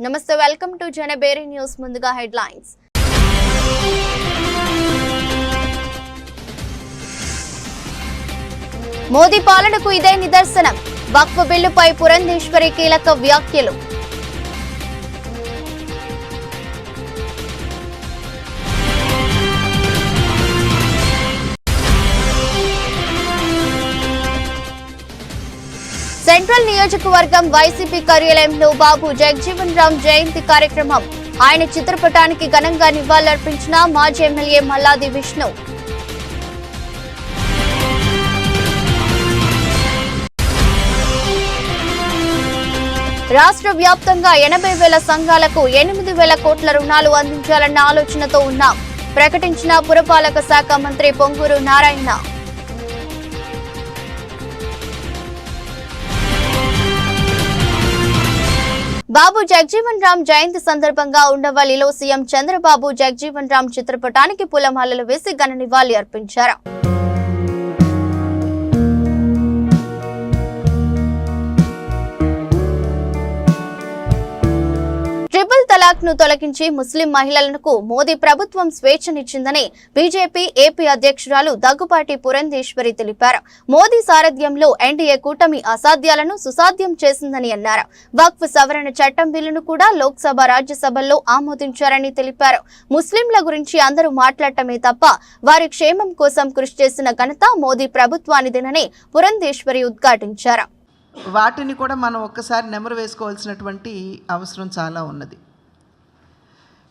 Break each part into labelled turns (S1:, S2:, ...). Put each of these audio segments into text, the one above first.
S1: నమస్తే, welcome to జనబేరి news. ముందుగా headlines. Modi పాలనకు ఇదే నిదర్శనం. వక్ఫ్ బిల్లుపై పురంధేశ్వరి కీలక వ్యాఖ్యలు. సెంట్రల్ నియోజకవర్గం వైసీపీ కార్యాలయంలో బాబు జగజీవన్ రామ్ జయంతి కార్యక్రమం. ఆయన చిత్రపటానికి ఘనంగా నివాళులర్పించిన మాజీ ఎమ్మెల్యే మల్లాది విష్ణు. రాష్ట్ర వ్యాప్తంగా 80,000 సంఘాలకు 8,000 కోట్ల రుణాలు అందించాలన్న ఆలోచనతో ఉన్నాం, ప్రకటించిన పురపాలక శాఖ మంత్రి పొంగూరు నారాయణ. బాబు జగజీవన్ రామ్ జయంతి సందర్భంగా ఉండవల్లిలో సీఎం చంద్రబాబు జగజీవన్ రామ్ చిత్రపటానికి పూలమాలలు వేసి ఘన నివాళి అర్పించారు. ట్రిపుల్ తలాక్ ను తొలగించి ముస్లిం మహిళలకు మోదీ ప్రభుత్వం స్వేచ్ఛనిచ్చిందని బీజేపీ ఏపీ అధ్యక్షురాలు దగ్గుపాటి పురంధేశ్వరి తెలిపారు. మోదీ సారథ్యంలో ఎన్డీఏ కూటమి అసాధ్యాలను సుసాధ్యం చేసిందని అన్నారు. వక్ఫ్ సవరణ చట్టం బిల్లును కూడా లోక్సభ, రాజ్యసభల్లో ఆమోదించారని తెలిపారు. ముస్లింల గురించి అందరూ మాట్లాడటమే తప్ప వారి క్షేమం కోసం కృషి చేసిన ఘనత మోదీ ప్రభుత్వానిదేనని పురంధేశ్వరి ఉద్ఘాటించారు.
S2: వాటిని కూడా మనం ఒక్కసారి నెమరు వేసుకోవాల్సినటువంటి అవసరం చాలా ఉన్నది.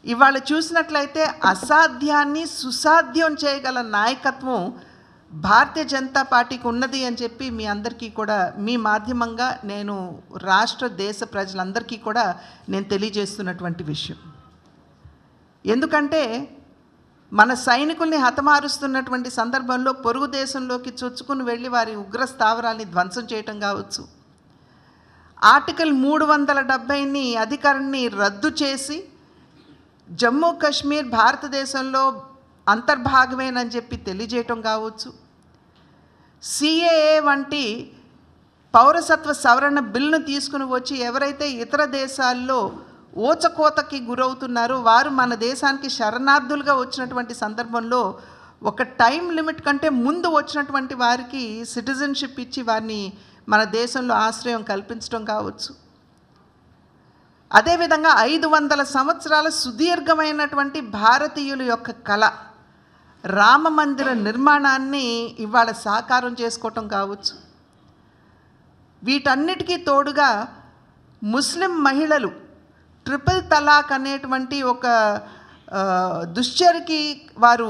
S2: ఇవాళ చూసినట్లయితే అసాధ్యాన్ని సుసాధ్యం చేయగల నాయకత్వం భారతీయ జనతా పార్టీకి ఉన్నది అని చెప్పి మీ అందరికీ కూడా మీ మాధ్యమంగా నేను రాష్ట్ర దేశ ప్రజలందరికీ కూడా నేను తెలియజేస్తున్నటువంటి విషయం. ఎందుకంటే మన సైనికుల్ని హతమారుస్తున్నటువంటి సందర్భంలో పొరుగు దేశంలోకి చొచ్చుకుని వెళ్ళి వారి ఉగ్ర స్థావరాల్ని ధ్వంసం చేయటం కావచ్చు, ఆర్టికల్ 370ని అధికారాన్ని రద్దు చేసి జమ్మూ కాశ్మీర్ భారతదేశంలో అంతర్భాగమేనని చెప్పి తెలియజేయటం కావచ్చు, సిఏఏ వంటి పౌరసత్వ సవరణ బిల్లును తీసుకుని వచ్చి ఎవరైతే ఇతర దేశాల్లో ఓచకోతకి గురవుతున్నారో వారు మన దేశానికి శరణార్థులుగా వచ్చినటువంటి సందర్భంలో ఒక టైం లిమిట్ కంటే ముందు వచ్చినటువంటి వారికి సిటిజన్షిప్ ఇచ్చి వారిని మన దేశంలో ఆశ్రయం కల్పించడం కావచ్చు. అదేవిధంగా 500 సంవత్సరాల సుదీర్ఘమైనటువంటి భారతీయుల యొక్క కళ రామ మందిర నిర్మాణాన్ని ఇవాళ సాకారం చేసుకోవటం కావచ్చు. వీటన్నిటికీ తోడుగా ముస్లిం మహిళలు ట్రిపుల్ తలాక్ అనేటువంటి ఒక దుశ్చర్యకి వారు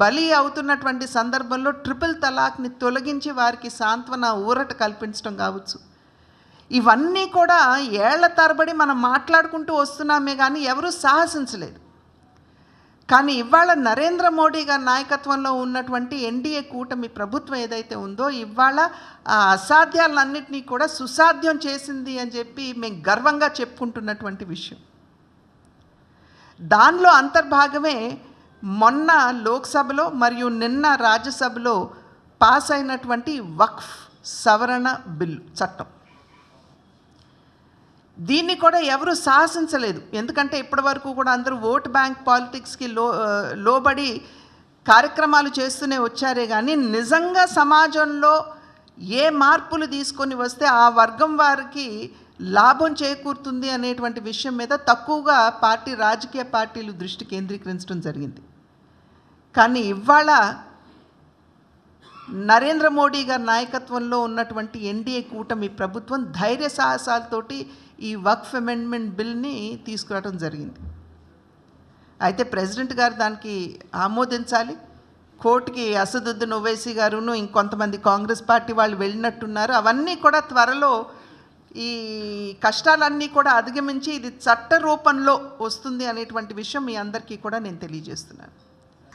S2: బలి అవుతున్నటువంటి సందర్భంలో ట్రిపుల్ తలాక్ని తొలగించి వారికి సాంత్వన ఊరట కల్పించడం కావచ్చు. ఇవన్నీ కూడా ఏళ్ల తరబడి మనం మాట్లాడుకుంటూ వస్తున్నామే కానీ ఎవరూ సాహసించలేదు. కానీ ఇవాళ నరేంద్ర మోడీ గారి నాయకత్వంలో ఉన్నటువంటి ఎన్డీఏ కూటమి ప్రభుత్వం ఏదైతే ఉందో ఇవాళ ఆ అసాధ్యాలన్నింటినీ కూడా సుసాధ్యం చేసింది అని చెప్పి మేము గర్వంగా చెప్పుకుంటున్నటువంటి విషయం. దానిలో అంతర్భాగమే మొన్న లోక్సభలో మరియు నిన్న రాజ్యసభలో పాస్ అయినటువంటి వక్ఫ్ సవరణ బిల్లు చట్టం. దీన్ని కూడా ఎవరు సాహసించలేదు. ఎందుకంటే ఇప్పటి వరకు కూడా అందరూ ఓట్ బ్యాంక్ పాలిటిక్స్కి లోబడి కార్యక్రమాలు చేస్తూనే వచ్చారే కానీ నిజంగా సమాజంలో ఏ మార్పులు తీసుకొని వస్తే ఆ వర్గం వారికి లాభం చేకూరుతుంది అనేటువంటి విషయం మీద తక్కువగా రాజకీయ పార్టీలు దృష్టి కేంద్రీకరించడం జరిగింది. కానీ ఇవాళ నరేంద్ర మోడీ గారి నాయకత్వంలో ఉన్నటువంటి ఎన్డీఏ కూటమి ప్రభుత్వం ధైర్య సాహసాలతోటి ఈ వక్ఫ్ అమెండ్మెంట్ బిల్ని తీసుకురావడం జరిగింది. అయితే ప్రెసిడెంట్ గారు దానికి ఆమోదించాలి. కోర్టుకి అసదుద్దీన్ ఓవైసీ గారును ఇంకొంతమంది కాంగ్రెస్ పార్టీ వాళ్ళు వెళ్ళినట్టున్నారు. అవన్నీ కూడా త్వరలో ఈ కష్టాలన్నీ కూడా అధిగమించి ఇది చట్ట రూపంలో వస్తుంది అనేటువంటి విషయం మీ అందరికీ కూడా నేను తెలియజేస్తున్నాను.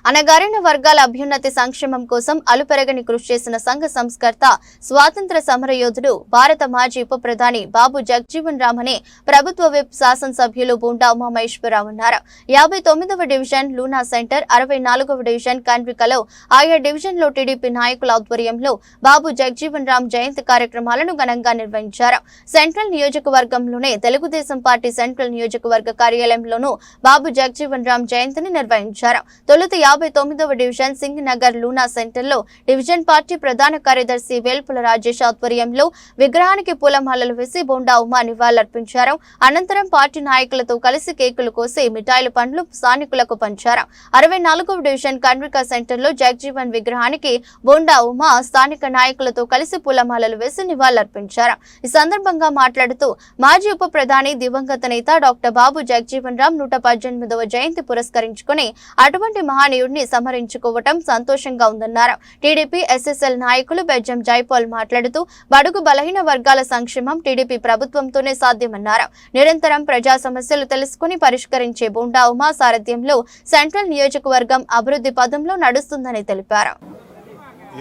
S1: అనగారిన వర్గాల అభ్యున్నతి సంక్షేమం కోసం అలుపెరగని కృషి చేసిన సంఘ సంస్కర్త స్వాతంత్ర సమరయోధుడు భారత మాజీ ఉప ప్రధాని బాబు జగజ్జీవన్ రామ్ అని ప్రభుత్వ విప్ శాసనసభ్యులు బూండా ఉమామహేశ్వరరావు అన్నారు. 59వ డివిజన్ లూనా సెంటర్ 64వ డివిజన్ కన్వికలో ఆయా డివిజన్లో టీడీపీ నాయకుల ఆధ్వర్యంలో బాబు జగజ్జీవన్ రామ్ జయంతి కార్యక్రమాలను ఘనంగా నిర్వహించారు. సెంట్రల్ నియోజకవర్గంలోనే తెలుగుదేశం పార్టీ సెంట్రల్ నియోజకవర్గ కార్యాలయంలోనూ బాబు జగజ్జీవన్ రామ్ జయంతిని నిర్వహించారు. తొలుత 59వ డివిజన్ సింగ్ నగర్ లూనా సెంటర్లో డివిజన్ పార్టీ ప్రధాన కార్యదర్శి వేల్పుల రాజేష్ ఆధ్వర్యంలో విగ్రహానికి పూలమాలలు వేసి బొండా ఉమా నివాళులర్పించారు. అనంతరం పార్టీ నాయకులతో కలిసి కేకులు కోసి మిఠాయిల పండ్లు స్థానికులకు పంచారు. 64వ డివిజన్ కన్విక సెంటర్లో జగజ్జీవన్ విగ్రహానికి బొండా ఉమా స్థానిక నాయకులతో కలిసి పూలమాలలు వేసి నివాళులర్పించారు. ఈ సందర్భంగా మాట్లాడుతూ మాజీ ఉప ప్రధాని దివంగత నేత డాక్టర్ బాబు జగజ్జీవన్ రామ్ 118వ జయంతి పురస్కరించుకుని అటువంటి మహానీయుడిని సమరించుకోవటం సంతోషంగా ఉందన్నారు. టీడీపీ ఎస్ఎస్ఎల్ నాయకులు బెజ్జం జైపాల్ మాట్లాడుతూ బడుగు బలహీన వర్గాల సంక్షేమం టీడీపీ ప్రభుత్వంతోనే సాధ్యమన్నారు. నిరంతరం ప్రజా సమస్యలు తెలుసుకుని పరిష్కరించే బొండా ఉమా సారథ్యంలో సెంట్రల్ నియోజకవర్గం అభివృద్ధి పదంలో నడుస్తుందని తెలిపారు.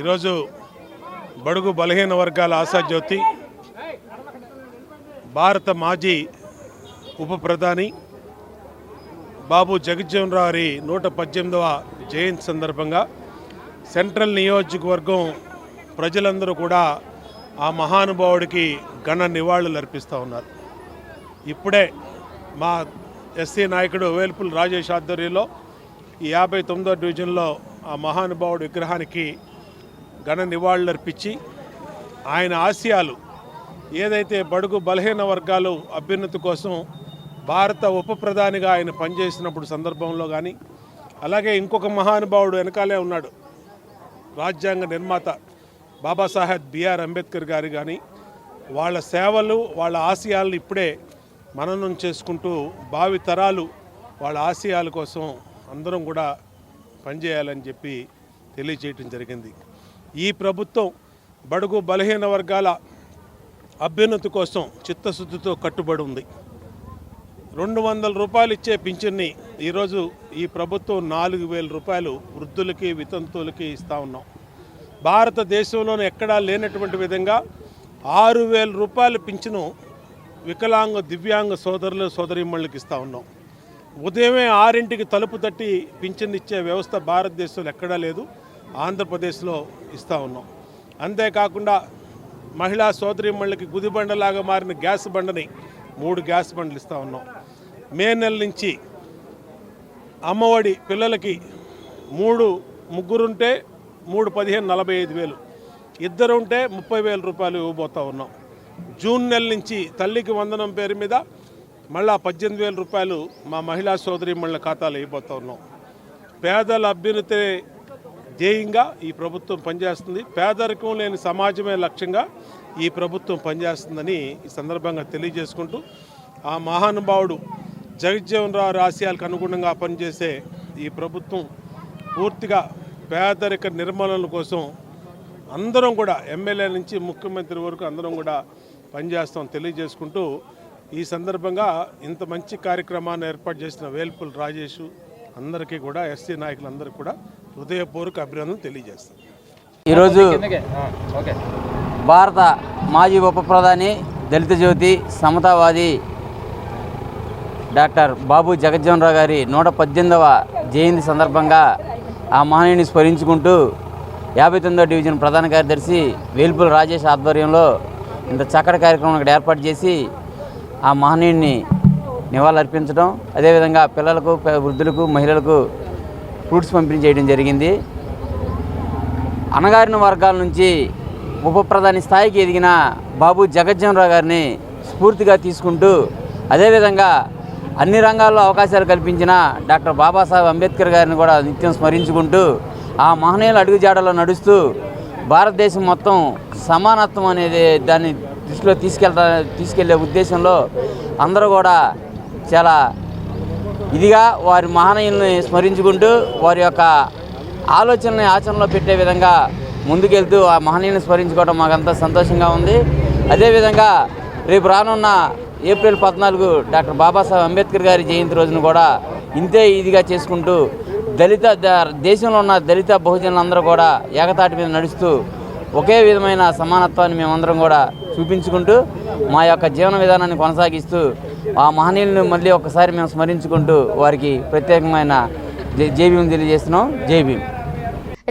S3: ఈరోజు బడుగు బలహీన వర్గాల ఆశాజ్యోతి భారత మాజీ ఉప ప్రధాని బాబు జగజ్జీవన్ రావు గారి 118వ జయంతి సందర్భంగా సెంట్రల్ నియోజకవర్గం ప్రజలందరూ కూడా ఆ మహానుభావుడికి ఘన నివాళులు అర్పిస్తూ ఉన్నారు. ఇప్పుడే మా ఎస్సీ నాయకుడు వేల్పుల రాజేష్ ఆధ్వర్యంలో ఈ 59వ డివిజన్లో ఆ మహానుభావుడి విగ్రహానికి ఘన నివాళులు అర్పించి ఆయన ఆశయాలు ఏదైతే బడుగు బలహీన వర్గాలు అభ్యున్నతి కోసం భారత ఉప ప్రధానిగా ఆయన పనిచేసినప్పుడు సందర్భంలో కానీ, అలాగే ఇంకొక మహానుభావుడు వెనకాలే ఉన్నాడు రాజ్యాంగ నిర్మాత బాబాసాహెబ్ బిఆర్ అంబేద్కర్ గారు కానీ, వాళ్ళ సేవలు వాళ్ళ ఆశయాలను ఇప్పుడే మననం చేసుకుంటూ భావి తరాలు వాళ్ళ ఆశయాల కోసం అందరం కూడా పనిచేయాలని చెప్పి తెలియజేయటం జరిగింది. ఈ ప్రభుత్వం బడుగు బలహీన వర్గాల అభ్యున్నతి కోసం చిత్తశుద్ధితో కట్టుబడి ఉంది. 200 రూపాయలు ఇచ్చే పింఛన్ని ఈరోజు ఈ ప్రభుత్వం 4000 రూపాయలు వృద్ధులకి వితంతువులకి ఇస్తూ ఉన్నాం. భారతదేశంలోనే ఎక్కడా లేనటువంటి విధంగా 6000 రూపాయల పింఛను వికలాంగ దివ్యాంగ సోదరులు సోదరీమణులకు ఇస్తూ ఉన్నాం. ఉదయమే 6ంటికి తలుపు తట్టి పింఛన్ ఇచ్చే వ్యవస్థ భారతదేశంలో ఎక్కడా లేదు, ఆంధ్రప్రదేశ్లో ఇస్తూ ఉన్నాం. అంతేకాకుండా మహిళా సోదరీమణులకి గుదిబండలాగా మారిన గ్యాస్ బండని 3 గ్యాస్ బండ్లు ఇస్తూ ఉన్నాం. మే నెల నుంచి అమ్మఒడి పిల్లలకి ముగ్గురుంటే 3 15 45,000, ఇద్దరుంటే 30,000 రూపాయలు ఇవ్వబోతూ ఉన్నాం. జూన్ నెల నుంచి తల్లికి వందనం పేరు మీద మళ్ళా 18,000 రూపాయలు మా మహిళా సోదరీమణుల ఖాతాలో ఇవ్వబోతూ ఉన్నాం. పేదల అభ్యున్నతి ధ్యేయంగా ఈ ప్రభుత్వం పనిచేస్తుంది. పేదరికం లేని సమాజమే లక్ష్యంగా ఈ ప్రభుత్వం పనిచేస్తుందని ఈ సందర్భంగా తెలియజేసుకుంటూ, ఆ మహానుభావుడు జగజ్జీవన్ రావు ఆశయాలకు అనుగుణంగా పనిచేసే ఈ ప్రభుత్వం పూర్తిగా పేదరిక నిర్మూలన కోసం అందరం కూడా ఎమ్మెల్యే నుంచి ముఖ్యమంత్రి వరకు అందరం కూడా పనిచేస్తాం తెలియజేసుకుంటూ, ఈ సందర్భంగా ఇంత మంచి కార్యక్రమాన్ని ఏర్పాటు చేసిన వేల్పుల రాజేష్ అందరికీ కూడా ఎస్సీ నాయకులందరికీ కూడా హృదయపూర్వక అభినందనలు తెలియజేస్తాం.
S4: ఈరోజు భారత మాజీ ఉప ప్రధాని దళిత జ్యోతి సమతావాది డాక్టర్ బాబు జగజ్జీవన్ రావు గారి 118వ జయంతి సందర్భంగా ఆ మహనీయుని స్మరించుకుంటూ 59వ డివిజన్ ప్రధాన కార్యదర్శి వేల్పుల రాజేష్ ఆధ్వర్యంలో ఇంత చక్కటి కార్యక్రమం ఇక్కడ ఏర్పాటు చేసి ఆ మహనీయుడిని నివాళులర్పించడం, అదేవిధంగా పిల్లలకు వృద్ధులకు మహిళలకు ఫ్రూట్స్ పంపిణీ చేయడం జరిగింది. అణగారిన వర్గాల నుంచి ఉప ప్రధాని స్థాయికి ఎదిగిన బాబు జగజ్జీవన్ రావు గారిని స్ఫూర్తిగా తీసుకుంటూ, అదేవిధంగా అన్ని రంగాల్లో అవకాశాలు కల్పించిన డాక్టర్ బాబాసాహెబ్ అంబేద్కర్ గారిని కూడా నిత్యం స్మరించుకుంటూ, ఆ మహనీయుల అడుగుజాడలో నడుస్తూ భారతదేశం మొత్తం సమానత్వం అనేది దాన్ని దృష్టిలో తీసుకెళ్లే ఉద్దేశంలో అందరూ కూడా చాలా ఇదిగా వారి మహనీయుల్ని స్మరించుకుంటూ వారి యొక్క ఆలోచనల్ని ఆచరణలో పెట్టే విధంగా ముందుకెళ్తూ ఆ మహనీయుని స్మరించుకోవడం మాకంతా సంతోషంగా ఉంది. అదేవిధంగా రేపు రానున్న ఏప్రిల్ 14 డాక్టర్ బాబాసాహెబ్ అంబేద్కర్ గారి జయంతి రోజును కూడా ఇంతే ఇదిగా చేసుకుంటూ దేశంలో ఉన్న దళిత బహుజనులందరూ కూడా ఏకతాటి మీద నడుస్తూ ఒకే విధమైన సమానత్వాన్ని మేమందరం కూడా చూపించుకుంటూ మా యొక్క జీవన విధానాన్ని కొనసాగిస్తూ ఆ మహనీయులను మళ్ళీ ఒకసారి మేము స్మరించుకుంటూ వారికి ప్రత్యేకమైన జై భీమ్ తెలియజేస్తున్నాం. జై భీమ్.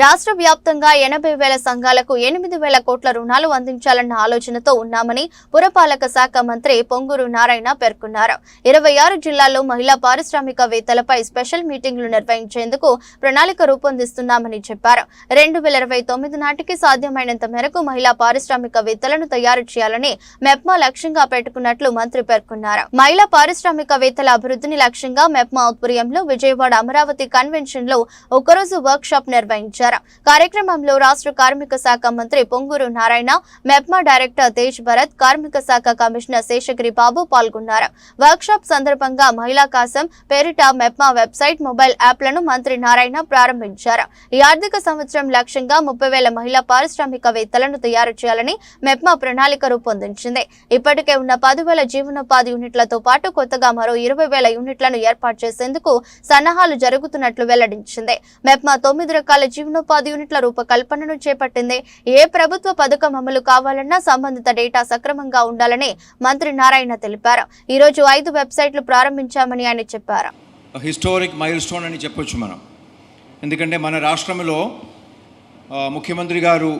S1: రాష్ట్ర వ్యాప్తంగా 80,000 సంఘాలకు 8,000 కోట్ల రుణాలు అందించాలన్న ఆలోచనతో ఉన్నామని పురపాలక శాఖ మంత్రి పొంగూరు నారాయణ పేర్కొన్నారు. 26 జిల్లాల్లో మహిళా పారిశ్రామికవేత్తలపై స్పెషల్ మీటింగ్లు నిర్వహించేందుకు ప్రణాళిక రూపొందిస్తున్నామని చెప్పారు. 2029 నాటికి సాధ్యమైనంత మేరకు మహిళా పారిశ్రామికవేత్తలను తయారు చేయాలని మెప్మా లక్ష్యంగా పెట్టుకున్నట్లు మంత్రి పేర్కొన్నారు. మహిళా పారిశ్రామికవేత్తల అభివృద్ధిని లక్ష్యంగా మెప్మా ఆధ్వర్యంలో విజయవాడ అమరావతి కన్వెన్షన్ లో ఒకరోజు వర్క్ షాప్ నిర్వహించారు. కార్యక్రమంలో రాష్ట్ర కార్మిక శాఖ మంత్రి పొంగూరు నారాయణ, మెప్మా డైరెక్టర్ తేజ్ భరత్, కార్మిక శాఖ కమిషనర్ శేషగిరి బాబు పాల్గొన్నారు. వర్క్ షాప్ సందర్భంగా మహిళా కాసం పేరిట మెప్మా వెబ్సైట్, మొబైల్ యాప్లను మంత్రి నారాయణ ప్రారంభించారు. ఈ ఆర్థిక సంవత్సరం లక్ష్యంగా 30,000 మహిళా పారిశ్రామికవేత్తలను తయారు చేయాలని మెప్మా ప్రణాళిక రూపొందించింది. ఇప్పటికే ఉన్న 10,000 జీవనోపాధి యూనిట్లతో పాటు కొత్తగా మరో 20,000 యూనిట్లను ఏర్పాటు చేసేందుకు సన్నాహాలు జరుగుతున్నట్లు వెల్లడించింది. మెప్మా 9 రకాల జీవనోపాధి యూనిట్ల రూపకల్పనను చేపట్టింది. ఏ ప్రభుత్వ పథకం అమలు కావాలన్నా సంబంధిత డేటా సక్రమంగా ఉండాలని మంత్రి నారాయణ తెలిపారు. ఈ రోజు 5 వెబ్సైట్లు ప్రారంభించామని ఆయన చెప్పారు.
S5: హిస్టారిక్ మైల్ స్టోన్ అని చెప్పొచ్చు మనం. ఎందుకంటే మన రాష్ట్రంలో ముఖ్యమంత్రి గారు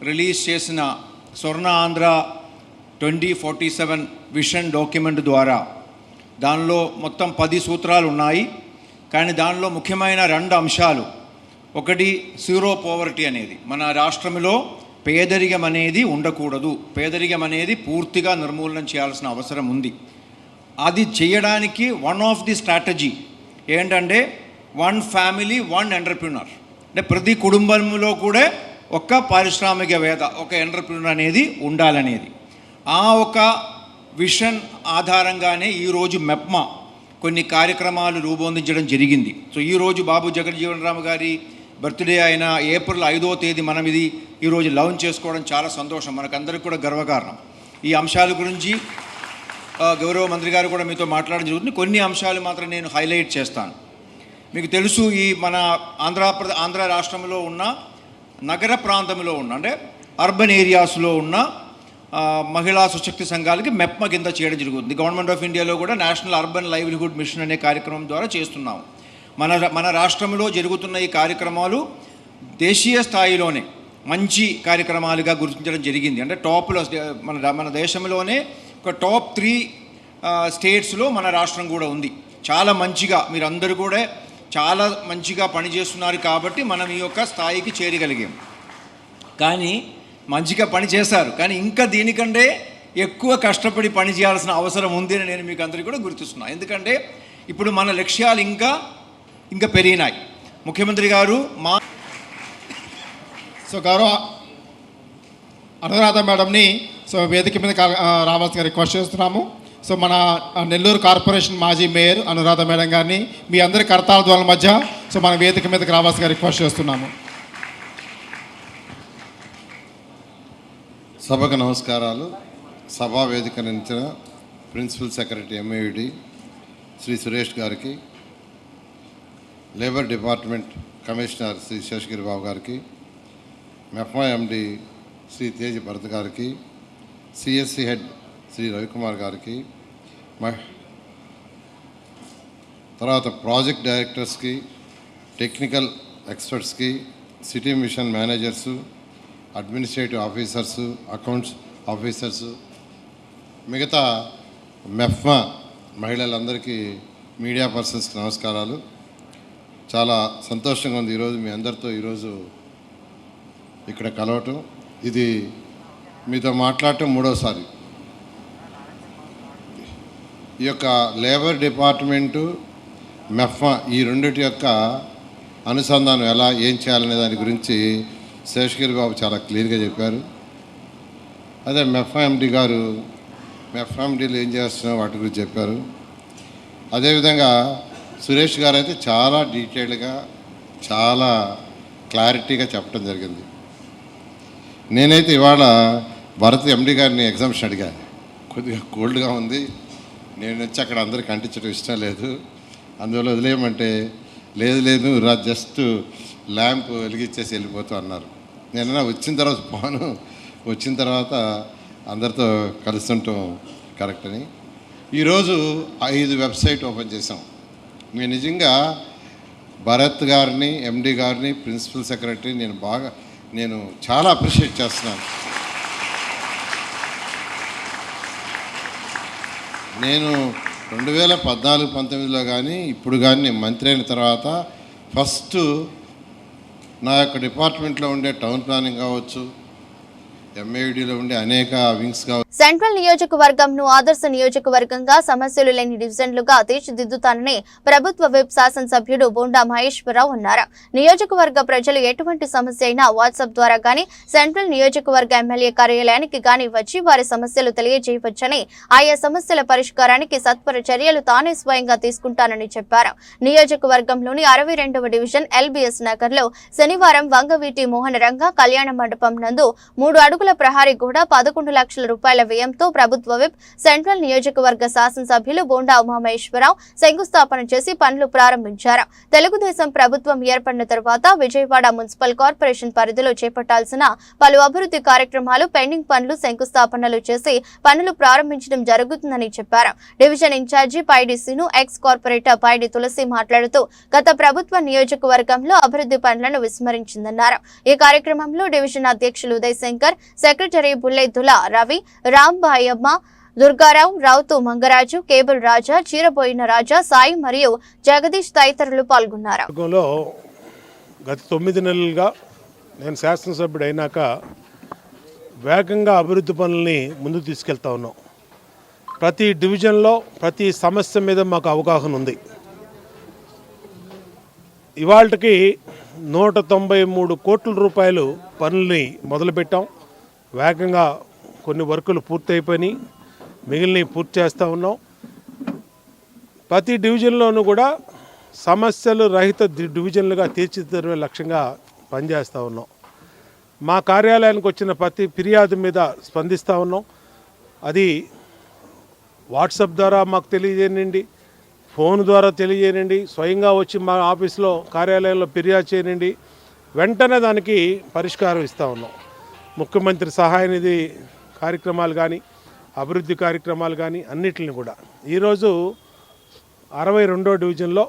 S5: రిలీజ్ చేసిన స్వర్ణ ఆంధ్ర 2047 విషన్ డాక్యుమెంట్ ద్వారా దానిలో మొత్తం 10 సూత్రాలు ఉన్నాయి. కానీ దానిలో ముఖ్యమైన 2 అంశాలు, ఒకటి జీరో పోవర్టీ అనేది, మన రాష్ట్రంలో పేదరికం అనేది ఉండకూడదు, పేదరికం అనేది పూర్తిగా నిర్మూలన చేయాల్సిన అవసరం ఉంది. అది చేయడానికి వన్ ఆఫ్ ది స్ట్రాటజీ ఏంటంటే 1 ఫ్యామిలీ 1 ఎంటర్ప్రినర్, అంటే ప్రతి కుటుంబంలో కూడా ఒక పారిశ్రామికవేత్త, ఒక ఎంటర్ప్రినర్ అనేది ఉండాలనేది. ఆ ఒక విషన్ ఆధారంగానే ఈరోజు మెప్మా కొన్ని కార్యక్రమాలు రూపొందించడం జరిగింది. సో ఈరోజు బాబు జగజ్జీవన్ రామ్ గారి బర్త్డే అయిన ఏప్రిల్ 5వ తేదీ మనం ఇది ఈరోజు లాంచ్ చేసుకోవడం చాలా సంతోషం, మనకందరికీ కూడా గర్వకారణం. ఈ అంశాల గురించి గౌరవ మంత్రి గారు కూడా మీతో మాట్లాడడం జరుగుతుంది. కొన్ని అంశాలు మాత్రం నేను హైలైట్ చేస్తాను. మీకు తెలుసు, ఈ మన ఆంధ్ర రాష్ట్రంలో ఉన్న నగర ప్రాంతంలో ఉన్న, అంటే అర్బన్ ఏరియాస్లో ఉన్న మహిళా సుశక్తి సంఘాలకి మెప్మా కింద చేయడం జరుగుతుంది. గవర్నమెంట్ ఆఫ్ ఇండియాలో కూడా నేషనల్ అర్బన్ లైవ్లీహుడ్ మిషన్ అనే కార్యక్రమం ద్వారా చేస్తున్నాము. మన రాష్ట్రంలో జరుగుతున్న ఈ కార్యక్రమాలు దేశీయ స్థాయిలోనే మంచి కార్యక్రమాలుగా గుర్తించడం జరిగింది. అంటే టాప్లో మన దేశంలోనే ఒక టాప్ 3 స్టేట్స్లో మన రాష్ట్రం కూడా ఉంది. చాలా మంచిగా మీరందరూ కూడా చాలా మంచిగా పనిచేస్తున్నారు కాబట్టి మనం ఈ యొక్క స్థాయికి చేరగలిగాం. కానీ మంచిగా పని చేశారు, కానీ ఇంకా దీనికంటే ఎక్కువ కష్టపడి పని చేయాల్సిన అవసరం ఉంది అని నేను మీకు అందరికీ కూడా గుర్తిస్తున్నాను. ఎందుకంటే ఇప్పుడు మన లక్ష్యాలు ఇంకా పెరిగినాయి. ముఖ్యమంత్రి గారు
S6: గౌరవ అనురాధ మేడంని వేదిక మీద రావాల్సిన రిక్వెస్ట్ చేస్తున్నాము. మన నెల్లూరు కార్పొరేషన్ మాజీ మేయర్ అనురాధ మేడం గారిని మీ అందరి కర్తాల మధ్య మన వేదిక మీదకి రావాల్సిన రిక్వెస్ట్ చేస్తున్నాము.
S7: సభకు నమస్కారాలు. సభా వేదిక నుంచి principal secretary MAUD Shri Suresh గారికి, labour department commissioner Shri Seshagiri Babu గారికి, మెప్మా ఎండి శ్రీ తేజ్ భరత్ గారికి, సిఎస్సి హెడ్ శ్రీ రవికుమార్ గారికి, తర్వాత ప్రాజెక్ట్ డైరెక్టర్స్కి, టెక్నికల్ ఎక్స్పర్ట్స్కి, city mission managers, administrative officers, accounts officers, మిగతా మెప్మా మహిళలందరికీ, మీడియా పర్సన్స్కి నమస్కారాలు. చాలా సంతోషంగా ఉంది ఈరోజు మీ అందరితో ఈరోజు ఇక్కడ కలవటం. ఇది మీతో మాట్లాడటం 3వసారి. ఈ యొక్క లేబర్ డిపార్ట్మెంటు మెప్మా ఈ రెండిటి యొక్క అనుసంధానం ఎలా ఏం చేయాలనే దాని గురించి శేషగిరి బాబు చాలా క్లియర్గా చెప్పారు. అదే మెప్మా ఎండి గారు మెప్మా ఎండీలు ఏం చేస్తున్నారో వాటి గురించి చెప్పారు. అదేవిధంగా సురేష్ గారు అయితే చాలా డీటెయిల్డ్గా చాలా క్లారిటీగా చెప్పడం జరిగింది. నేనైతే ఇవాళ భరత్ ఎండి గారిని ఎగ్జామ్షన్ అడిగాను. కొద్దిగా కోల్డ్గా ఉంది, నేను వచ్చి అక్కడ అందరికి అంటించడం ఇష్టం లేదు, అందువల్ల వదిలేయమంటే లేదు జస్ట్ ల్యాంప్ వెలిగించేసి వెళ్ళిపోతూ అన్నారు. నేను వచ్చిన తర్వాత పోను, వచ్చిన తర్వాత అందరితో కలుస్తుంటాం కరెక్ట్ అని. ఈరోజు 5 వెబ్సైట్ ఓపెన్ చేసాం. మేము నిజంగా భరత్ గారిని, ఎండి గారిని, ప్రిన్సిపల్ సెక్రటరీ నేను చాలా అప్రిషియేట్ చేస్తున్నాను. నేను 2014-19లో కానీ ఇప్పుడు కానీ నేను మంత్రి అయిన తర్వాత ఫస్ట్ నా యొక్క డిపార్ట్మెంట్లో ఉండే టౌన్ ప్లానింగ్ కావచ్చు, ఎంఏడిలో ఉండే అనేక వింగ్స్ కావచ్చు.
S1: సెంట్రల్ నియోజకవర్గంను ఆదర్శ నియోజకవర్గంగా సమస్యలు లేని డివిజన్లుగా తీర్చిదిద్దుతానని ప్రభుత్వ విప్ శాసనసభ్యుడు బోండా మహేశ్వరరావు అన్నారు. నియోజకవర్గ ప్రజలు ఎటువంటి సమస్య అయినా వాట్సాప్ ద్వారా గానీ సెంట్రల్ నియోజకవర్గ ఎమ్మెల్యే కార్యాలయానికి గానీ వచ్చి వారి సమస్యలు తెలియజేయవచ్చని, ఆయా సమస్యల పరిష్కారానికి సత్వర చర్యలు తానే స్వయంగా తీసుకుంటానని చెప్పారు. నియోజకవర్గంలోని 62వ డివిజన్ ఎల్బీఎస్ నగర్ లో శనివారం వంగవీటి మోహన రంగ కళ్యాణ మండపం నందు 3 అడుగుల ప్రహారీ గోడ 11 లక్షల రూపాయల వ్యయంతో ప్రభుత్వ విప్ సెంట్రల్ నియోజకవర్గ శాసనసభ్యులు బోండా ఉమామహేశ్వరరావు శంకుస్థాపన చేసి పనులు ప్రారంభించారు. తెలుగుదేశం ప్రభుత్వం ఏర్పడిన తర్వాత విజయవాడ మున్సిపల్ కార్పొరేషన్ పరిధిలో చేపట్టాల్సిన పలు అభివృద్ధి కార్యక్రమాలు పెండింగ్ పనులు శంకుస్థాపనలు చేసి పనులు ప్రారంభించడం జరుగుతుందని చెప్పారు. డివిజన్ ఇన్ఛార్జి పైడి సీను, ఎక్స్ కార్పొరేటర్ పైడి తులసి మాట్లాడుతూ గత ప్రభుత్వ నియోజకవర్గంలో అభివృద్ధి పనులను విస్మరించిందన్నారు. ఈ కార్యక్రమంలో డివిజన్ అధ్యక్షులు ఉదయ్ శంకర్, సెక్రటరీ బుల్లెద్దుల రవి, రాంబాయమ్మ, దుర్గారావు, రావుతు మంగరాజు, కేబుల్ రాజా, చీరబోయిన రాజా, సాయి మరియు జగదీష్ తదితరులు పాల్గొన్నారు.
S3: గత 9 నెలలుగా నేను శాసనసభ్యుడు అయినాక వేగంగా అభివృద్ధి పనుల్ని ముందుకు తీసుకెళ్తా ఉన్నాం. ప్రతి డివిజన్లో ప్రతి సమస్య మీద మాకు అవగాహన ఉంది. ఇవాళకి 193 కోట్ల రూపాయలు పనుల్ని మొదలుపెట్టాం. వేగంగా కొన్ని వర్కులు పూర్తి అయిపోయినాయి, మిగిలినవి పూర్తి చేస్తూ ఉన్నాం. ప్రతి డివిజన్లోనూ కూడా సమస్యలు రహిత డివిజన్లుగా తీర్చిదిద్దే లక్ష్యంగా పనిచేస్తూ ఉన్నాం. మా కార్యాలయానికి వచ్చిన ప్రతి ఫిర్యాదు మీద స్పందిస్తూ ఉన్నాం. అది వాట్సాప్ ద్వారా మాకు తెలియజేయండి, ఫోన్ ద్వారా తెలియజేయండి, స్వయంగా వచ్చి మా ఆఫీస్లో కార్యాలయంలో ఫిర్యాదు చేయండి, వెంటనే దానికి పరిష్కారం ఇస్తూ ఉన్నాం. ముఖ్యమంత్రి సహాయ నిధి కార్యక్రమాలు కానీ, అభివృద్ధి కార్యక్రమాలు కానీ అన్నిటిని కూడా ఈరోజు 62వ డివిజన్లో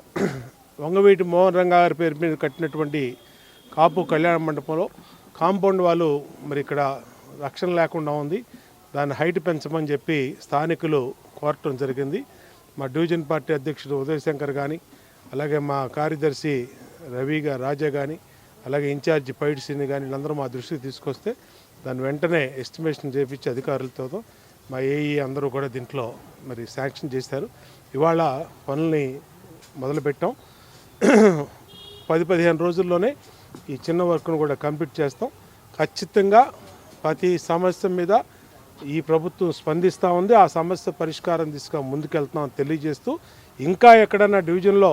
S3: వంగవీటి మోహన్ రంగ గారి పేరు మీద కట్టినటువంటి కాపు కళ్యాణ మండపంలో కాంపౌండ్ వాళ్ళు మరి ఇక్కడ రక్షణ లేకుండా ఉంది. దాన్ని హైట్ పెంచమని చెప్పి స్థానికులు కోరటం జరిగింది. మా డివిజన్ పార్టీ అధ్యక్షుడు ఉదయ్ శంకర్ కానీ, అలాగే మా కార్యదర్శి రాజా కానీ, అలాగే ఇన్ఛార్జి పైడి సీని కానీ వీళ్ళందరూ మా దృష్టికి తీసుకొస్తే దాన్ని వెంటనే ఎస్టిమేషన్ చేయించి అధికారులతో మా ఏఈ అందరూ కూడా దీంట్లో మరి శాంక్షన్ చేశారు. ఇవాళ పనుల్ని మొదలుపెట్టాం. 10-15 రోజుల్లోనే ఈ చిన్న వర్క్ను కూడా కంప్లీట్ చేస్తాం. ఖచ్చితంగా ప్రతి సమస్య మీద ఈ ప్రభుత్వం స్పందిస్తూ ఉంది. ఆ సమస్య పరిష్కారం తీసుకొని ముందుకెళ్తున్నామని తెలియజేస్తూ, ఇంకా ఎక్కడైనా డివిజన్లో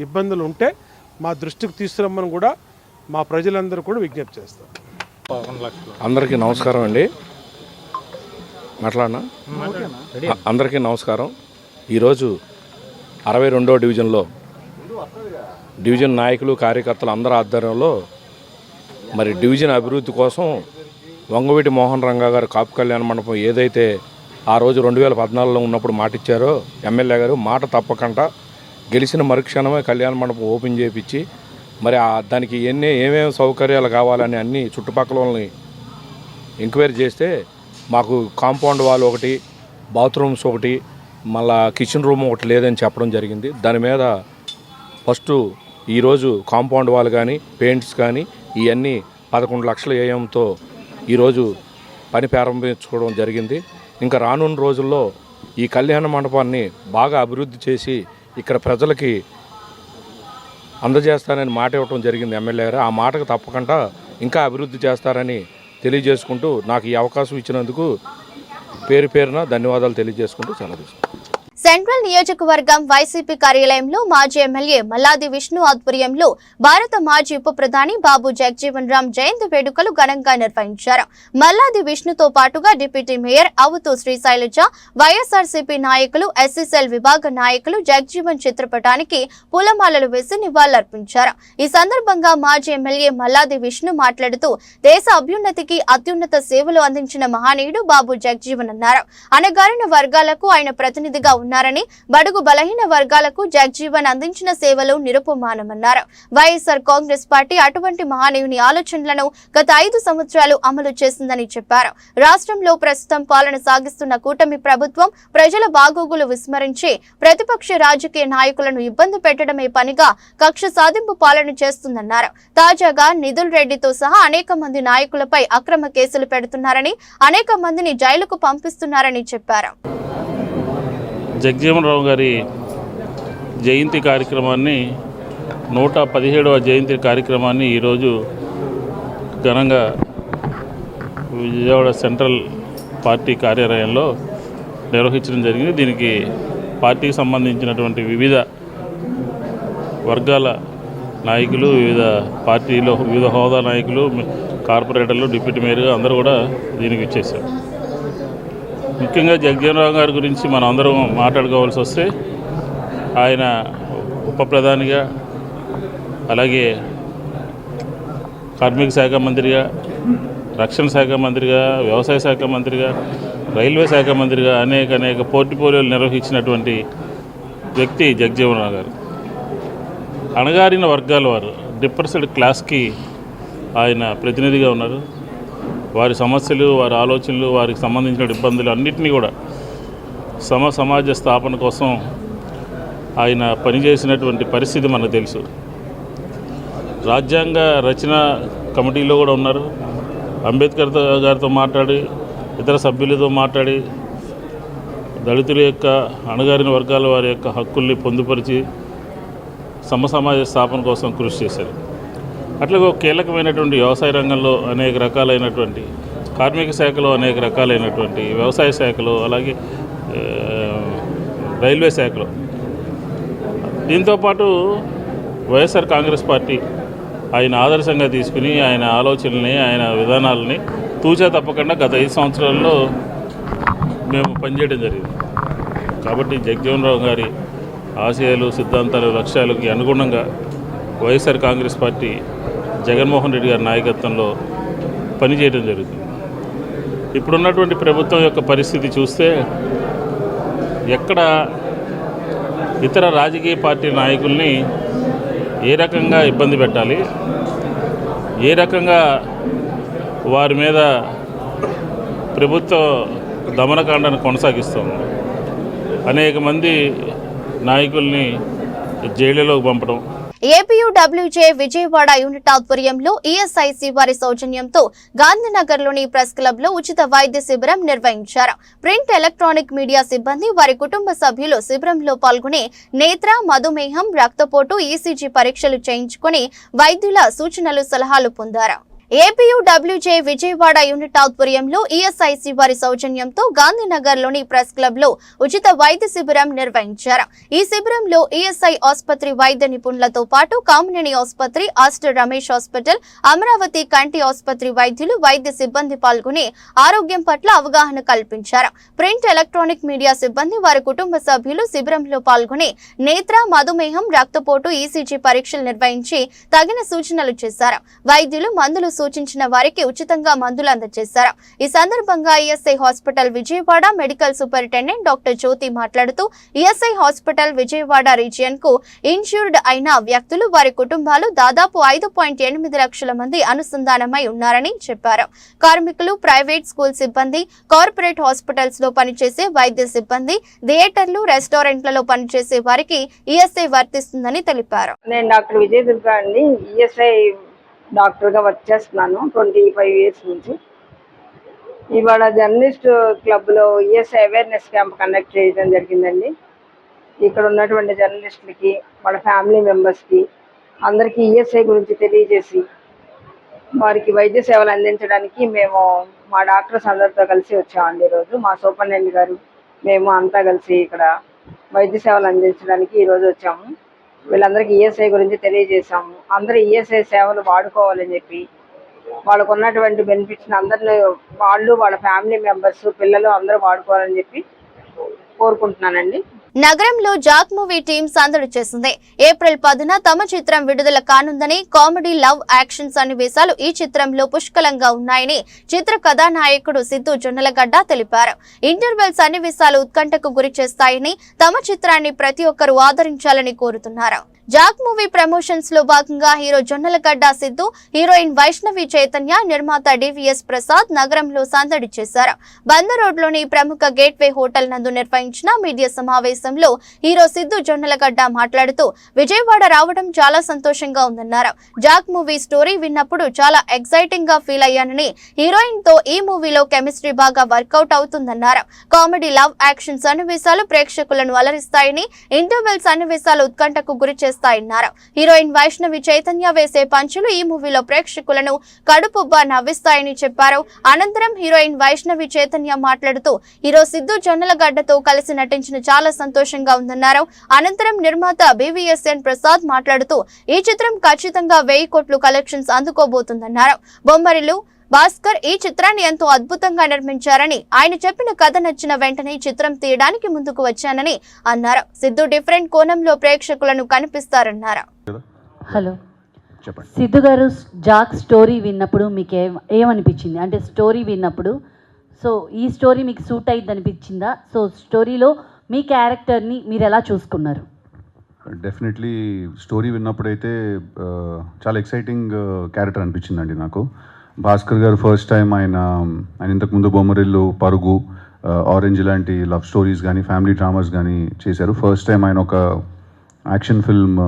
S3: ఇబ్బందులు ఉంటే మా దృష్టికి తీసుకురమ్మని కూడా మా ప్రజలందరూ కూడా విజ్ఞప్తి చేస్తాం.
S8: అందరికీ నమస్కారం అండి. మాట్లాడనా? అందరికీ నమస్కారం. ఈరోజు 62వ డివిజన్లో డివిజన్ నాయకులు, కార్యకర్తలు అందరి ఆధ్వర్యంలో మరి డివిజన్ అభివృద్ధి కోసం వంగవీటి మోహన్ రంగ గారు కాపు కళ్యాణ మండపం ఏదైతే ఆ రోజు 2014లో ఉన్నప్పుడు మాట ఇచ్చారో ఎమ్మెల్యే గారు, మాట తప్పకుండా గెలిచిన మరుక్షణమే కళ్యాణ మండపం ఓపెన్ చేయించి మరి దానికి ఏమేమి సౌకర్యాలు కావాలని అన్ని చుట్టుపక్కల వాళ్ళని ఎంక్వైరీ చేస్తే మాకు కాంపౌండ్ వాల్ ఒకటి, బాత్రూమ్స్ ఒకటి, మళ్ళా కిచెన్ రూమ్ ఒకటి లేదని చెప్పడం జరిగింది. దాని మీద ఫస్ట్ ఈరోజు కాంపౌండ్ వాల్ కానీ, పెయింట్స్ కానీ ఇవన్నీ 11 లక్షల వ్యయంతో ఈరోజు పని ప్రారంభించుకోవడం జరిగింది. ఇంకా రానున్న రోజుల్లో ఈ కళ్యాణ మండపాన్ని బాగా అభివృద్ధి చేసి ఇక్కడ ప్రజలకి అందజేస్తానని మాట ఇవ్వడం జరిగింది ఎమ్మెల్యే గారు. ఆ మాటకు తప్పకుండా ఇంకా అభివృద్ధి చేస్తారని తెలియజేసుకుంటూ నాకు ఈ అవకాశం ఇచ్చినందుకు పేరున ధన్యవాదాలు తెలియజేసుకుంటూ సెలవు తీసుకుంటాను.
S1: సెంట్రల్ నియోజకవర్గం వైసీపీ కార్యాలయంలో మాజీ ఎమ్మెల్యే మల్లాది విష్ణు ఆధ్వర్యంలో భారత మాజీ ఉప ప్రధాని బాబు జగజ్జీవన్ రామ్ జయంతి వేడుకలు ఘనంగా నిర్వహించారు. మల్లాది విష్ణుతో పాటుగా డిప్యూటీ మేయర్ అవుతూ శ్రీశైలజ, వైఎస్ఆర్సీపీ నాయకులు, ఎస్సీసీఎల్ విభాగ నాయకులు జగజ్జీవన్ చిత్రపటానికి పూలమాలలు వేసి నివాళులర్పించారు. ఈ సందర్భంగా మాజీ ఎమ్మెల్యే మల్లాది విష్ణు మాట్లాడుతూ దేశ అభ్యున్నతికి అత్యున్నత సేవలు అందించిన మహనీయుడు బాబు జగజ్జీవన్ అన్నారు. అణగారిన వర్గాలకు ఆయన ప్రతినిధిగా ఉన్నారని, బడుగు బలహీన వర్గాలకు జగజ్జీవన్ అందించిన సేవలు నిరుపమానమన్నారు. వైఎస్ఆర్ కాంగ్రెస్ పార్టీ అటువంటి మహనీయుని ఆలోచనలను గత 5 సంవత్సరాలు అమలు చేసిందని చెప్పారు. రాష్ట్రంలో ప్రస్తుతం పాలన సాగిస్తున్న కూటమి ప్రభుత్వం ప్రజల బాగోగులు విస్మరించి ప్రతిపక్ష రాజకీయ నాయకులను ఇబ్బంది పెట్టడమే పనిగా కక్ష సాధింపు పాలన చేస్తుందన్నారు. తాజాగా నిధుల్ రెడ్డితో సహా అనేక మంది నాయకులపై అక్రమ కేసులు పెడుతున్నారని, అనేక మందిని జైలుకు పంపిస్తున్నారని చెప్పారు.
S9: జగజ్జీవన్ రామ్ గారి జయంతి కార్యక్రమాన్ని 117వ జయంతి కార్యక్రమాన్ని ఈరోజు ఘనంగా విజయవాడ సెంట్రల్ పార్టీ కార్యాలయంలో నిర్వహించడం జరిగింది. దీనికి పార్టీకి సంబంధించినటువంటి వివిధ వర్గాల నాయకులు, వివిధ పార్టీలో వివిధ హోదా నాయకులు, కార్పొరేటర్లు, డిప్యూటీ మేయర్ అందరూ కూడా దీనికి ఇచ్చేశారు. ముఖ్యంగా జగజ్జీవన్ రామ్ గారి గురించి మనం అందరం మాట్లాడుకోవాల్సి వస్తే ఆయన ఉప ప్రధానిగా, అలాగే కార్మిక శాఖ మంత్రిగా, రక్షణ శాఖ మంత్రిగా, వ్యవసాయ శాఖ మంత్రిగా, రైల్వే శాఖ మంత్రిగా అనేక పోర్ట్ఫోలియోలు నిర్వహించినటువంటి వ్యక్తి జగజ్జీవన్ రామ్ గారు. అణగారిన వర్గాల వారు, డిప్రెస్డ్ క్లాస్కి ఆయన ప్రతినిధిగా ఉన్నారు. వారి సమస్యలు, వారి ఆలోచనలు, వారికి సంబంధించిన ఇబ్బందులు అన్నింటినీ కూడా సమాజ స్థాపన కోసం ఆయన పనిచేసినటువంటి పరిస్థితి మనకు తెలుసు. రాజ్యాంగ రచన కమిటీలో కూడా ఉన్నారు. అంబేద్కర్ గారితో మాట్లాడి, ఇతర సభ్యులతో మాట్లాడి దళితుల యొక్క, అణగారిన వర్గాల వారి యొక్క హక్కుల్ని పొందుపరిచి సమాజ స్థాపన కోసం కృషి చేశారు. అట్లాగే ఒక కీలకమైనటువంటి వ్యవసాయ రంగంలో అనేక రకాలైనటువంటి, కార్మిక శాఖలో అనేక రకాలైనటువంటి, వ్యవసాయ శాఖలో, అలాగే రైల్వే శాఖలో, దీంతోపాటు వైఎస్ఆర్ కాంగ్రెస్ పార్టీ ఆయన ఆదర్శంగా తీసుకుని ఆయన ఆలోచనల్ని, ఆయన విధానాలని తూచా తప్పకుండా గత 5 సంవత్సరాల్లో మేము పనిచేయడం జరిగింది. కాబట్టి జగజ్జీవన్ రామ్ గారి ఆశయాలు, సిద్ధాంతాలు, లక్ష్యాలకి అనుగుణంగా వైఎస్ఆర్ కాంగ్రెస్ పార్టీ జగన్మోహన్ రెడ్డి గారి నాయకత్వంలో పనిచేయడం జరుగుతుంది. ఇప్పుడున్నటువంటి ప్రభుత్వం యొక్క పరిస్థితి చూస్తే ఎక్కడ ఇతర రాజకీయ పార్టీ నాయకుల్ని ఏ రకంగా ఇబ్బంది పెట్టాలి, ఏ రకంగా వారి మీద ప్రభుత్వ దమనకాండను కొనసాగిస్తుంది, అనేక మంది నాయకుల్ని జైలులోకి పంపడం.
S1: ఏపీయూడబ్ల్యూజే విజయవాడ యూనిట్ ఆధ్వర్యంలో ఈఎస్ఐసి వారి సౌజన్యంతో గాంధీనగర్లోని ప్రెస్ క్లబ్ లో ఉచిత వైద్య శిబిరం నిర్వహించారు. ప్రింట్, ఎలక్ట్రానిక్ మీడియా సిబ్బంది, వారి కుటుంబ సభ్యులు శిబిరంలో పాల్గొని నేత్ర, మధుమేహం, రక్తపోటు, ఈసీజీ పరీక్షలు చేయించుకుని వైద్యుల సూచనలు, సలహాలు పొందారు. ఏపీయూడబ్ల్యూజే విజయవాడ యూనిట్ ఆధ్వర్యంలో ఈఎస్ఐసి వారి సౌజన్యంతో గాంధీనగర్లోని ప్రెస్ క్లబ్ లో ఉచిత వైద్య శిబిరం నిర్వహించారు. ఈ శిబిరంలో ఈఎస్ఐ ఆసుపత్రి వైద్య నిపుణులతో పాటు కామినేని ఆసుపత్రి, ఆస్టర్ రమేష్ హాస్పిటల్, అమరావతి కంటి ఆసుపత్రి వైద్యులు, వైద్య సిబ్బంది పాల్గొని ఆరోగ్యం పట్ల అవగాహన కల్పించారు. ప్రింట్, ఎలక్ట్రానిక్ మీడియా సిబ్బంది, వారి కుటుంబ సభ్యులు శిబిరంలో పాల్గొని నేత్ర, మధుమేహం, రక్తపోటు, ఈసీజీ పరీక్షలు నిర్వహించి తగిన సూచనలు చేశారు. వైద్యులు మందులు సూచించిన వారికి ఉచితంగా మందులు అందజేశారు. ఈ సందర్భంగా ESI hospital Vijayawada medical superintendent doctor Jyothi మాట్లాడుతూ ఈఎస్ఐ హాస్పిటల్ విజయవాడ రీజియన్ కు ఇన్సూర్డ్ అయిన వ్యక్తులు, వారి కుటుంబాలు దాదాపు 5.8 లక్షల మంది అనుసంధానమై ఉన్నారని చెప్పారు. కార్మికులు, ప్రైవేట్ స్కూల్ సిబ్బంది, కార్పొరేట్ హాస్పిటల్స్ లో పనిచేసే వైద్య సిబ్బంది, థియేటర్లు, రెస్టారెంట్లలో పనిచేసే వారికి ఈఎస్ఐ వర్తిస్తుందని తెలిపారు.
S10: నేను డాక్టర్ విజయ దుర్గా అండి. ఈఎస్ఐ డాక్టర్గా వర్క్ చేస్తున్నాను 25 ఇయర్స్ నుంచి. ఇవాళ జర్నలిస్ట్ క్లబ్లో ఈఎస్ఐ అవేర్నెస్ క్యాంప్ కండక్ట్ చేయడం జరిగిందండి. ఇక్కడ ఉన్నటువంటి జర్నలిస్టులకి, వాళ్ళ ఫ్యామిలీ మెంబర్స్కి అందరికీ ఈఎస్ఐ గురించి తెలియజేసి వారికి వైద్య సేవలు అందించడానికి మేము మా డాక్టర్స్ అందరితో కలిసి వచ్చామండి. ఈరోజు మా సూపరింటెండెంట్ గారు, మేము అంతా కలిసి ఇక్కడ వైద్య సేవలు అందించడానికి ఈరోజు వచ్చాము. వీళ్ళందరికీ ఈఎస్ఐ గురించి తెలియజేశాము. అందరూ ఈఎస్ఐ సేవలు వాడుకోవాలని చెప్పి వాళ్ళకు ఉన్నటువంటి బెనిఫిట్స్ని అందరినీ వాళ్ళు వాళ్ళ ఫ్యామిలీ మెంబర్స్ పిల్లలు అందరూ వాడుకోవాలని చెప్పి కోరుకుంటున్నానండి.
S1: నగరంలో జాక్ మూవీ టీం సందడి చేసింది. ఏప్రిల్ 10న తమ చిత్రం విడుదల కానుందని, కామెడీ, లవ్, యాక్షన్ సన్నివేశాలు ఈ చిత్రంలో పుష్కలంగా ఉన్నాయని చిత్ర కథానాయకుడు సిద్ధు జొన్నలగడ్డ తెలిపారు. ఇంటర్వెల్ సన్నివేశాలు ఉత్కంఠకు గురి చేస్తాయని, తమ చిత్రాన్ని ప్రతి ఒక్కరూ ఆదరించాలని కోరుతున్నారు. జాక్ మూవీ ప్రమోషన్స్ లో భాగంగా హీరో జొన్నలగడ్డ సిద్ధు, హీరోయిన్ వైష్ణవి చైతన్య, నిర్మాత డివిఎస్ ప్రసాద్ నగరంలో సందడి చేశారు. బందర్ రోడ్లోని ప్రముఖ గేట్వే హోటల్ నందు నిర్వహించిన మీడియా సమావేశంలో హీరో సిద్ధు జొన్నలగడ్డ మాట్లాడుతూ విజయవాడ రావడం చాలా సంతోషంగా ఉందన్నారు. జాక్ మూవీ స్టోరీ విన్నప్పుడు చాలా ఎక్సైటింగ్ గా ఫీల్ అయ్యానని, హీరోయిన్ తో ఈ మూవీలో కెమిస్ట్రీ బాగా వర్కౌట్ అవుతుందన్నారు. కామెడీ, లవ్, యాక్షన్ సన్నివేశాలు ప్రేక్షకులను అలరిస్తాయని, ఇంటర్వెల్ సన్నివేశాలు ఉత్కంఠకు గురి చేస్తాయన్నారు. హీరోయిన్ వైష్ణవి చైతన్య వేసే పంచులు ఈ మూవీలో ప్రేక్షకులను కడుపుబ్బా నవ్విస్తాయని చెప్పారు. అనంతరం హీరోయిన్ వైష్ణవి చైతన్య మాట్లాడుతూ హీరో సిద్ధు జొన్నలగడ్డతో కలిసి నటించిన చాలా సంతోషంగా ఉందన్నారు. అనంతరం నిర్మాత బివిఎస్ఎన్ ప్రసాద్ మాట్లాడుతూ ఈ చిత్రం ఖచ్చితంగా 1000 కోట్లు కలెక్షన్స్ అందుకోబోతుందన్నారు. బొమ్మరిలు భాస్కర్ ఈ చిత్రాన్ని ఎంతో అద్భుతంగా నిర్మించారని, ఆయన చెప్పిన కథ నచ్చిన వెంటనే చిత్రం తీయడానికి ముందుకు వచ్చానని అన్నారు. సిద్ధు డిఫరెంట్ కోణంలో ప్రేక్షకులను కనిపిస్తారన్నారు.
S11: హలో, సిద్ధు గారు జాక్ స్టోరీ విన్నప్పుడు మీకు ఏమనిపించింది? అంటే స్టోరీ విన్నప్పుడు సో ఈ స్టోరీ మీకు సూట్ అయ్యింది అనిపించిందా? సో స్టోరీలో మీ క్యారెక్టర్ని మీరు ఎలా చూసుకున్నారు?
S12: డెఫినెట్లీ స్టోరీ విన్నప్పుడైతే చాలా ఎక్సైటింగ్ క్యారెక్టర్ అనిపించిందండి నాకు. భాస్కర్ గారు ఫస్ట్ టైం ఆయన ఇంతకుముందు బొమ్మరిల్లు, పరుగు, ఆరెంజ్ లాంటి లవ్ స్టోరీస్ కానీ ఫ్యామిలీ డ్రామాస్ కానీ చేశారు. ఫస్ట్ టైం ఆయన ఒక యాక్షన్ ఫిల్మ్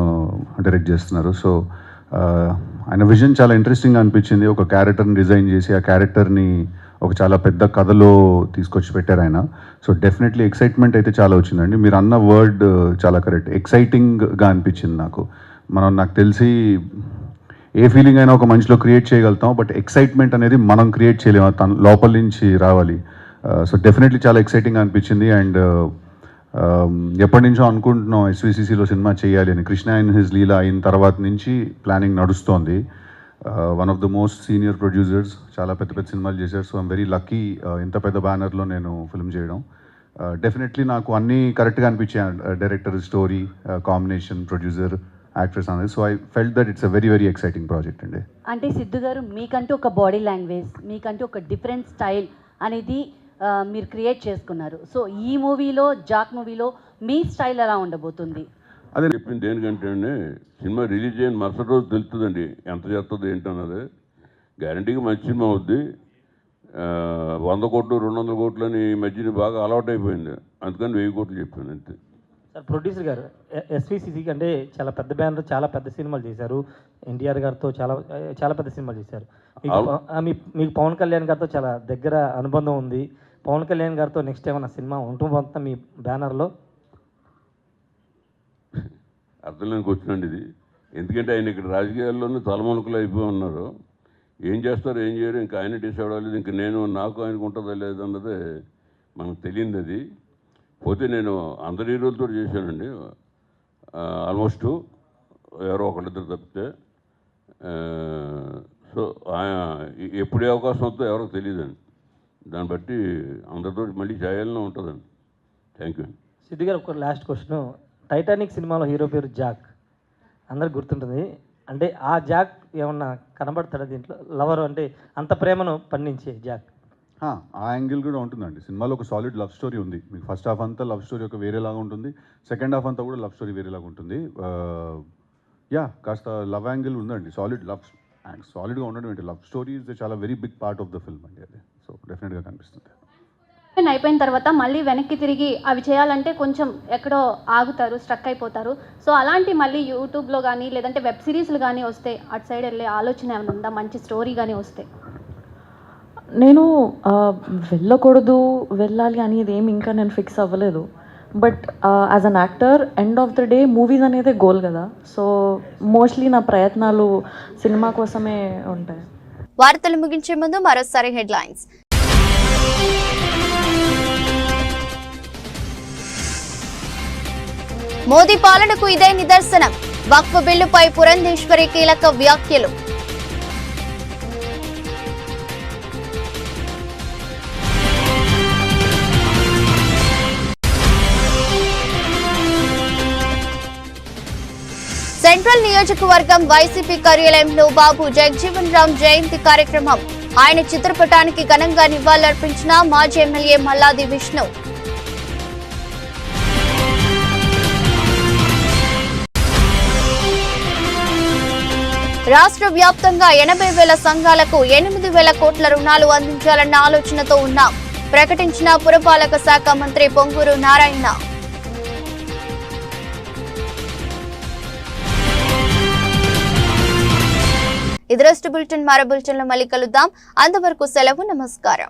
S12: డైరెక్ట్ చేస్తున్నారు. సో ఆయన విజన్ చాలా ఇంట్రెస్టింగ్గా అనిపించింది. ఒక క్యారెక్టర్ని డిజైన్ చేసి ఆ క్యారెక్టర్ని ఒక చాలా పెద్ద కథలో తీసుకొచ్చి పెట్టారు ఆయన. సో డెఫినెట్లీ ఎక్సైట్మెంట్ అయితే చాలా వచ్చిందండి. మీరు అన్న వర్డ్ చాలా కరెక్ట్, ఎక్సైటింగ్గా అనిపించింది నాకు. నాకు తెలిసి ఏ ఫీలింగ్ అయినా ఒక మనిషిలో క్రియేట్ చేయగలుగుతాం, బట్ ఎక్సైట్మెంట్ అనేది మనం క్రియేట్ చేయలేము, తన లోపల నుంచి రావాలి. సో డెఫినెట్లీ చాలా ఎక్సైటింగ్గా అనిపించింది. అండ్ ఎప్పటి నుంచో అనుకుంటున్నాం ఎస్విసిసిలో సినిమా చేయాలి అని. కృష్ణ అండ్ హిజ్ లీలా అయిన తర్వాత నుంచి ప్లానింగ్ నడుస్తోంది. One of the most senior producers, చాలా పెద్ద పెద్ద సినిమాలు చేశారు. సో ఐమ్ వెరీ లక్కీ ఇంత పెద్ద బ్యానర్లో నేను ఫిల్మ్ చేయడం. డెఫినెట్లీ నాకు అన్నీ కరెక్ట్గా అనిపించాయి. Director, story, combination, producer, actress అనేది. So I felt that it's a very very exciting project అండి.
S11: అంటే సిద్ధు గారు మీకంటూ ఒక బాడీ లాంగ్వేజ్, మీకంటూ ఒక డిఫరెంట్ స్టైల్ అనేది మీరు క్రియేట్ చేసుకున్నారు. సో ఈ మూవీలో, జాక్ మూవీలో మీ స్టైల్ ఎలా ఉండబోతుంది?
S13: అదే చెప్పింది. దేనికంటే సినిమా రిలీజ్ అయిన మరుసటి రోజు తెలుస్తుందండి ఎంత చేస్తుందో ఏంటన్నది. గ్యారంటీగా మంచి సినిమా అవుద్ది. 100 కోట్లు 200 కోట్లు అని ఈ మధ్యన బాగా అలవాటు అయిపోయింది. అందుకని 1000 కోట్లు చెప్పాను అంతే.
S14: సార్, ప్రొడ్యూసర్ గారు ఎస్విసిసికి అంటే చాలా పెద్ద బ్యానర్, చాలా పెద్ద సినిమాలు చేశారు. ఎన్టీఆర్ గారితో చాలా పెద్ద సినిమాలు చేశారు. మీకు పవన్ కళ్యాణ్ గారితో చాలా దగ్గర అనుబంధం ఉంది. పవన్ కళ్యాణ్ గారితో నెక్స్ట్ ఏమన్నా సినిమా ఉంటుందా మీ బ్యానర్లో?
S13: అర్థంలోకి వచ్చినండి ఇది. ఎందుకంటే ఆయన ఇక్కడ రాజకీయాల్లోనే తలమునకలు అయిపోయి ఉన్నారు. ఏం చేస్తారో ఏం చేయరు ఇంకా ఆయన డిసైడ్ అవ్వలేదు. ఇంకా నాకు ఆయనకు ఉంటుందో లేదన్నదే మనకు తెలియదు. అది పోతే నేను అందరి హీరోలతో చేశానండి ఆల్మోస్ట్, ఎవరో ఒకళ్ళిద్దరు తప్పితే. సో ఎప్పుడే అవకాశం వస్తుందో ఎవరో తెలియదండి. దాన్ని బట్టి అందరితో మళ్ళీ చేయాలనే ఉంటుందండి. Thank you.
S14: సిద్ధు గారు, ఒక లాస్ట్ క్వశ్చన్. టైటానిక్ సినిమాలో హీరో పేరు జాక్, అందరికి గుర్తుంటుంది. అంటే ఆ జాక్ ఏమన్నా కనబడతాడా దీంట్లో? లవర్ అంటే అంత ప్రేమను పండించే జాక్
S12: ఆ యాంగిల్ కూడా ఉంటుందండి. సినిమాలో ఒక సాలిడ్ లవ్ స్టోరీ ఉంది. మీకు ఫస్ట్ హాఫ్ అంతా లవ్ స్టోరీ ఒక వేరేలాగా ఉంటుంది, సెకండ్ హాఫ్ అంతా కూడా లవ్ స్టోరీ వేరేలాగా ఉంటుంది. కాస్త లవ్ యాంగిల్ ఉందండి. సాలిడ్గా ఉండడం ఏంటి, లవ్ స్టోరీ ఇస్ చాలా very big part of the film అండి అది. సో డెఫినెట్గా కనిపిస్తుంది.
S15: అయిపోయిన తర్వాత మళ్ళీ వెనక్కి తిరిగి అవి చేయాలంటే కొంచెం ఎక్కడో ఆగుతారు, స్ట్రక్ అయిపోతారు. సో అలాంటి మళ్ళీ యూట్యూబ్లో కానీ లేదంటే వెబ్ సిరీస్లు కానీ వస్తే అటు సైడ్ వెళ్ళే ఆలోచన ఏమైనా ఉందా? మంచి స్టోరీ కానీ వస్తే?
S16: నేను వెళ్ళకూడదు, వెళ్ళాలి అనేది ఏమి ఇంకా నేను ఫిక్స్ అవ్వలేదు. But as an actor end of the day movies అనేదే గోల్ కదా. సో మోస్ట్లీ నా ప్రయత్నాలు సినిమా కోసమే ఉంటాయి.
S1: వార్తలు ముగించే ముందు మరోసారి హెడ్లైన్స్. మోదీ పాలనకు ఇదే నిదర్శనం. వక్ఫ్ బిల్లుపై పురంధేశ్వరి కీలక వ్యాఖ్యలు. సెంట్రల్ నియోజకవర్గం వైసీపీ కార్యాలయంలో బాబు జగజ్జీవన్ రామ్ జయంతి కార్యక్రమం. ఆయన చిత్రపటానికి ఘనంగా నివాళులర్పించిన మాజీ ఎమ్మెల్యే మల్లాది విష్ణు. రాష్ట్ర వ్యాప్తంగా 80,000 సంఘాలకు 8,000 కోట్ల రుణాలు అందించాలన్న ఆలోచనతో ఉన్నాం ప్రకటించిన పురపాలక శాఖ మంత్రి పొంగూరు నారాయణ. ఇది బులెటిన్. మరో బులెటిన్లో మళ్ళీ కలుద్దాం. అంతవరకు సెలవు. నమస్కారం.